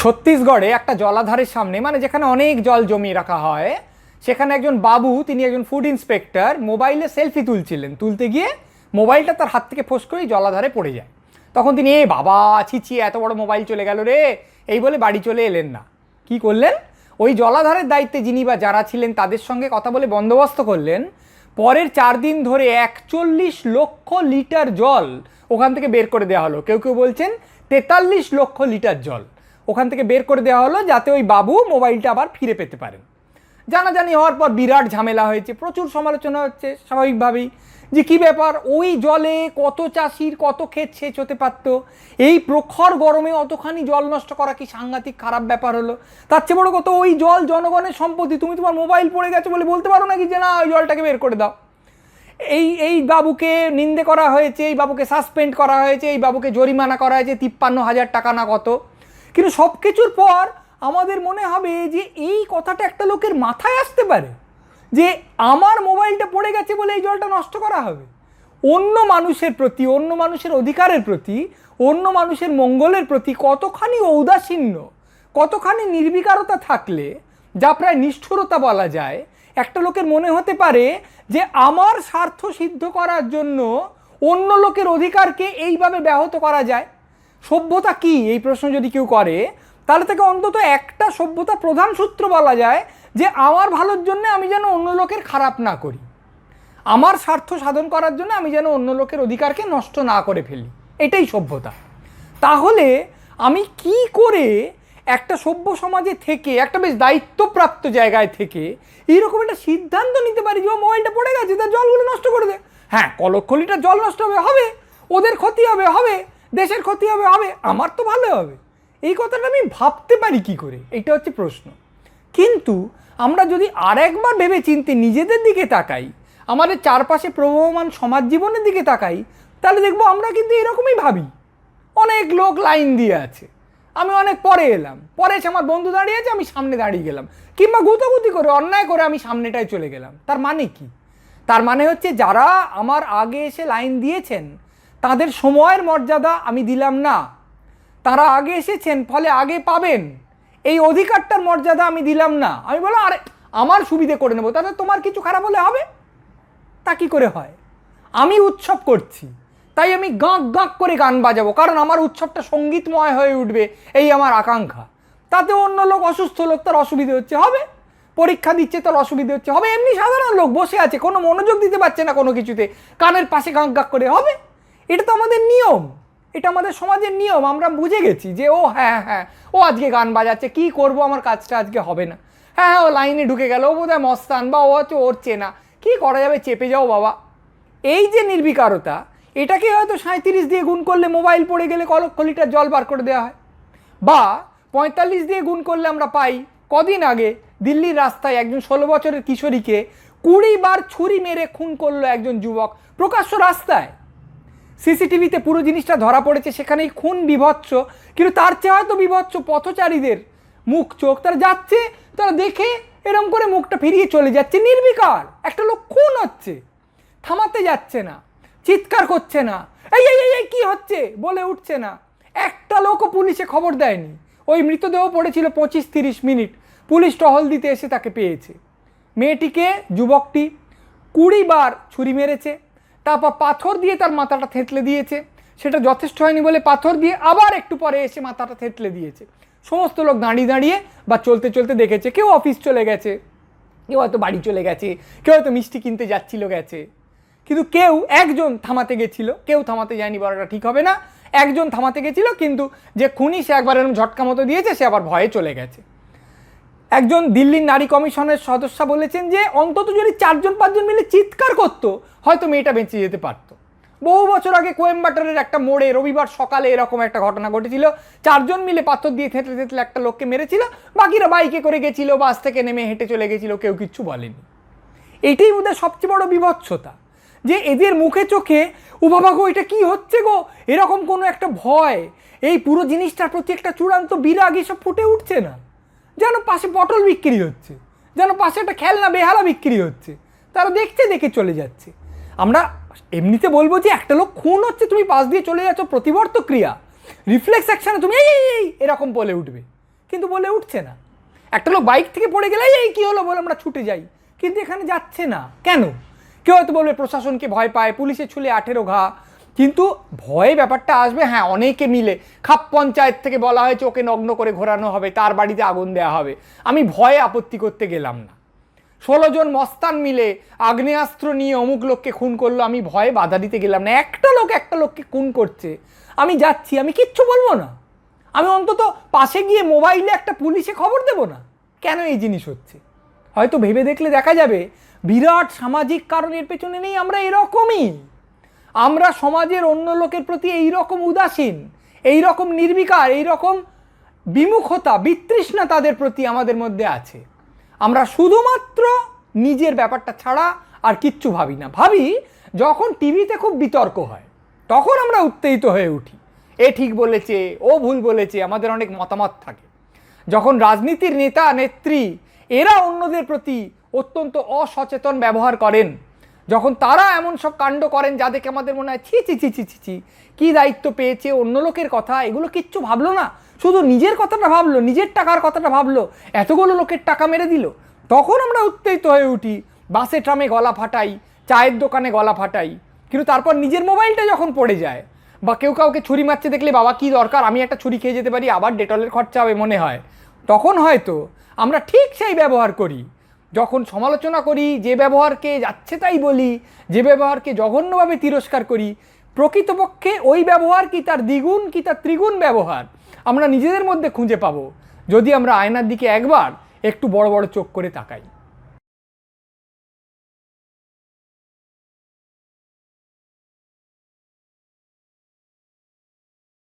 ছত্তিশগড়ে একটা জলাধারের সামনে, মানে যেখানে অনেক জল জমিয়ে রাখা হয়, সেখানে একজন বাবু, তিনি একজন ফুড ইন্সপেক্টর, মোবাইলে সেলফি তুলছিলেন। তুলতে গিয়ে মোবাইলটা তার হাত থেকে ফোঁস করেই জলাধারে পড়ে যায়। তখন তিনি বাবা ছিছি এত বড় মোবাইল চলে গেল রে, এই বলে বাড়ি চলে এলেন না। কি করলেন? ওই জলাধারের দায়িত্বে যিনি বা যারা ছিলেন তাদের সঙ্গে কথা বলে বন্দোবস্ত করলেন পরের 4 দিন ধরে 41 লক্ষ লিটার জল ওখান থেকে বের করে দেওয়া হলো। কেউ কেউ বলছেন 43 লক্ষ লিটার জল ওখান থেকে বের করে দেওয়া হলো, যাতে ওই বাবু মোবাইলটা আবার ফিরে পেতে পারেন। জানাজানি হওয়ার পর বিরাট ঝামেলা হয়েছে, প্রচুর সমালোচনা হচ্ছে স্বাভাবিকভাবেই, যে কী ব্যাপার, ওই জলে কত চাষির কত ক্ষেত সেচ হতে পারত, এই প্রখর গরমে অতখানি জল নষ্ট করা কি সাংঘাতিক খারাপ ব্যাপার হলো? তার চেয়ে বড় কত, ওই জল জনগণের সম্পত্তি, তুমি তোমার মোবাইল পড়ে গেছে বলে বলতে পারো নাকি যে না ওই জলটাকে বের করে দাও? এই বাবুকে নিন্দে করা হয়েছে, এই বাবুকে সাসপেন্ড করা হয়েছে, এই বাবুকে জরিমানা করা হয়েছে 53,000 টাকা না কত। কিন্তু সব কিছুর পর আমাদের মনে হবে যে এই কথাটা একটা লোকের মাথায় আসতে পারে যে আমার মোবাইলটা পড়ে গেছে বলে এই জলটা নষ্ট করা হবে? অন্য মানুষের প্রতি, অন্য মানুষের অধিকারের প্রতি, অন্য মানুষের মঙ্গলের প্রতি কতখানি ঔদাসীন্য, কতখানি নির্বিকারতা থাকলে, যা প্রায় নিষ্ঠুরতা বলা যায়, একটা লোকের মনে হতে পারে যে আমার স্বার্থ সিদ্ধ করার জন্য অন্য লোকের অধিকারকে এইভাবে ব্যাহত করা যায়। সভ্যতা কি, এই প্রশ্ন যদি কেউ করে, তাহলে তাকে অন্তত একটা সভ্যতা প্রধান সূত্র বলা যায় যে আমার ভালোর জন্য আমি যেন অন্য লোকের খারাপ না করি, আমার স্বার্থ সাধন করার জন্য আমি যেন অন্য লোকের অধিকারকে নষ্ট না করে ফেলি, এটাই সভ্যতা। তাহলে আমি কি করে একটা সভ্য সমাজে থেকে, একটা বেশ দায়িত্বপ্রাপ্ত জায়গায় থেকে এইরকম একটা সিদ্ধান্ত নিতে পারি যে ও মোবাইলটা পড়ে গেছে, তার জলগুলো নষ্ট করে দে? হ্যাঁ, লক্ষ লিটার জল নষ্ট হবে, ওদের ক্ষতি হবে, দেশের ক্ষতি হবে, আমার তো ভালো হবে। এই কথাটা আমি ভাবতে পারি কি করে, এইটা হচ্ছে প্রশ্ন। কিন্তু আমরা যদি আরেকবার ভেবে চিন্তে নিজেদের দিকে তাকাই, আমাদের চারপাশে প্রবহমান সমাজ জীবনের দিকে তাকাই, তাহলে দেখবো আমরা কিন্তু এরকমই ভাবি। অনেক লোক লাইন দিয়ে আছে, আমি অনেক পরে এলাম, পরে এসে আমার বন্ধু দাঁড়িয়ে আছে, আমি সামনে দাঁড়িয়ে গেলাম, কিংবা গুতাগুতি করে অন্যায় করে আমি সামনেটায় চলে গেলাম। তার মানে কি? তার মানে হচ্ছে যারা আমার আগে এসে লাইন দিয়েছেন তাদের সময়ের মর্যাদা আমি দিলাম না, তারা আগে এসেছেন ফলে আগে পাবেন, এই অধিকারটার মর্যাদা আমি দিলাম না। আমি বললাম আরে আমার সুবিধে করে নেবো, তাহলে তোমার কিছু খারাপ হলে হবে? তা কি করে হয়? আমি উৎসব করছি, তাই আমি গাঁক গাঁক করে গান বাজাবো, কারণ আমার উৎসবটা সঙ্গীতময় হয়ে উঠবে, এই আমার আকাঙ্ক্ষা। তাতে অন্য লোক, অসুস্থ লোক, তার অসুবিধে হচ্ছে, হবে। পরীক্ষা দিচ্ছে, তার অসুবিধে হচ্ছে, হবে। এমনি সাধারণ লোক বসে আছে, কোনো মনোযোগ দিতে পারছে না কোনো কিছুতে, কানের পাশে গাঁক গাঁক করে, হবে। এটা তো আমাদের নিয়ম, এটা আমাদের সমাজের নিয়ম। আমরা বুঝে গেছি যে ও হ্যাঁ ও আজকে গান বাজাচ্ছে, কি করব, আমার কাজটা আজকে হবে না। হ্যাঁ, ও লাইনে ঢুকে গেল, ও বোধহয় মস্তান, বা ও হচ্ছে ওর চেনা, কি করা যাবে, চেপে যাও বাবা। এই যে নির্বিকারতা, এটাকে হয়তো 37 দিয়ে গুণ করলে মোবাইল পড়ে গেলে লক্ষ লিটার জল বার করে দেওয়া হয়, বা 45 দিয়ে গুণ করলে আমরা পাই কদিন আগে দিল্লির রাস্তায় একজন 16 বছরের কিশোরীকে 20 বার ছুরি মেরে খুন করলো একজন যুবক, প্রকাশ্য রাস্তায়। সিসিটিভিতে পুরো জিনিসটা ধরা পড়েছে, সেখানেই খুন বিভৎস, কিন্তু তার চেয়ে হয়তো বিভৎস পথচারীদের মুখ চোখ, তারা যাচ্ছে, তারা দেখে এরম করে মুখটা ফিরিয়ে চলে যাচ্ছে, নির্বিকার। একটা লোক খুন হচ্ছে, থামাতে যাচ্ছে না, চিৎকার করছে না, এই এই এই কি হচ্ছে বলে উঠছে না, একটা লোকও পুলিশে খবর দেয়নি। ওই মৃতদেহ পড়েছিল 25-30 মিনিট, পুলিশ টহল দিতে এসে তাকে পেয়েছে। মেয়েটিকে, যুবকটি 20 বার ছুরি মেরেছে, তারপর পাথর দিয়ে তার মাথাটা থেঁতলে দিয়েছে, সেটা যথেষ্ট হয়নি বলে পাথর দিয়ে আবার একটু পরে এসে মাথাটা থেঁতলে দিয়েছে। সমস্ত লোক দাঁড়িয়ে দাঁড়িয়ে বা চলতে চলতে দেখেছে, কেউ অফিস চলে গেছে, কেউ হয়তো বাড়ি চলে গেছে, কেউ হয়তো মিষ্টি কিনতে যাচ্ছিল গেছে, কিন্তু কেউ একজন থামাতে গেছিল, কেউ থামাতে যায়নি বলাটা ঠিক হবে না, একজন থামাতে গেছিল, কিন্তু যে খুনি সে একবার এরকম ঝটকা মতো দিয়েছে, সে আবার ভয়ে চলে গেছে। একজন দিল্লির নারী কমিশনের সদস্য বলেছেন যে অন্তত যদি 4-5 মিলে চিৎকার করতো হয়তো মেয়েটা বেঁচে যেতে পারতো। বহু বছর আগে কোয়েম্বাটোরের একটা মোড়ে রবিবার সকালে এরকম একটা ঘটনা ঘটেছিল, 4 জন মিলে পাথর দিয়ে থেঁতলে থেঁতলে একটা লোককে মেরেছিল, বাকিরা বাইকে করে গেছিল, বাস থেকে নেমে হেঁটে চলে গেছিল, কেউ কিচ্ছু বলেনি। এটাই বোধহয় সবচেয়ে বড় বিভৎসতা, যে এদের মুখে চোখে ও বাবা গো এটা কি হচ্ছে গো, এরকম কোনো একটা ভয়, এই পুরো জিনিসটার প্রতি একটা চূড়ান্ত বিরাগ এসব ফুটে উঠছে না। যেন পাশে পটল বিক্রি হচ্ছে, যেন পাশে একটা খেলনা বেহালা বিক্রি হচ্ছে, তারা দেখছে, দেখে চলে যাচ্ছে। আমরা এমনিতে বলবো যে একটা লোক খুন হচ্ছে, তুমি পাশ দিয়ে চলে যাচ্ছ, প্রতিবর্ত ক্রিয়া, রিফ্লেক্স অ্যাকশনে তুমি এই এরকম বলে উঠবে, কিন্তু বলে উঠছে না। একটা লোক বাইক থেকে পড়ে গেলেই এই কী হলো বলে আমরা ছুটে যাই, কিন্তু এখানে যাচ্ছে না কেন? কেউ হয়তো বলবে প্রশাসনকে ভয় পায়, পুলিশে ছুলে 18 ঘা, কিন্তু ভয়ে ব্যাপারটা আসবে। হ্যাঁ, অনেকে মিলে খাপ পঞ্চায়েত থেকে বলা হয়েছে ওকে নগ্ন করে ঘোরানো হবে, তার বাড়িতে আগুন দেওয়া হবে, আমি ভয়ে আপত্তি করতে গেলাম না। 16 জন মস্তান মিলে আগ্নেয়াস্ত্র নিয়ে অমুক লোককে খুন করলো, আমি ভয়ে বাধা দিতে গেলাম না। একটা লোককে খুন করছে, আমি যাচ্ছি, আমি কিচ্ছু বলবো না। আমি অন্তত পাশে গিয়ে মোবাইলে একটা পুলিশে খবর দেব না। কেন এই জিনিস হচ্ছে? হয়তো ভেবে দেখলে দেখা যাবে বিরাট সামাজিক কারণের পেছনে নেই, আমরা এরকমই। আমরা সমাজের অন্য লোকের প্রতি এই রকম উদাসীন, এই রকম নির্বিকার, এই রকম বিমুখতা, বিতৃষ্ণা তাদের প্রতি আমাদের মধ্যে আছে। আমরা শুধুমাত্র নিজের ব্যাপারটা ছাড়া আর কিচ্ছু ভাবি না। ভাবি যখন টিভিতে খুব বিতর্ক হয়, তখন আমরা উত্তেজিত হয়ে উঠি, এ ঠিক বলেছে, ও ভুল বলেছে, আমাদের অনেক মতামত থাকে। যখন রাজনীতির নেতা নেত্রী এরা অন্যদের প্রতি অত্যন্ত অসচেতন ব্যবহার করেন, যখন তারা এমন সব কাণ্ড করেন যা দেখে আমাদের মনে হয় ছি ছি ছি ছি ছি ছি, কী দায়িত্ব পেয়েছে, অন্য লোকের কথা এগুলো কিচ্ছু ভাবলো না, শুধু নিজের কথাটা ভাবলো, নিজের টাকার কথাটা ভাবলো, এতগুলো লোকের টাকা মেরে দিল, তখন আমরা উত্তেজিত হয়ে উঠি, বাসে ট্রামে গলা ফাটাই, চায়ের দোকানে গলা ফাটাই। কিন্তু তারপর নিজের মোবাইলটা যখন পড়ে যায়, বা কেউ কাউকে ছুরি মারছে দেখলে বাবা কী দরকার, আমি একটা ছুরি খেয়ে যেতে পারি, আবার ডেটলের খরচা হবে মনে হয়, তখন হয়তো আমরা ঠিক সেই ব্যবহার করি। যখন সমালোচনা করি, যে ব্যবহারকে যাচ্ছে তাই বলি, যে ব্যবহারকে জঘন্যভাবে তিরস্কার করি, প্রকৃতপক্ষে ওই ব্যবহার কি তার দ্বিগুণ কি তার ত্রিগুণ ব্যবহার আমরা নিজেদের মধ্যে খুঁজে পাবো যদি আমরা আয়নার দিকে একবার একটু বড় বড় চোখ করে তাকাই।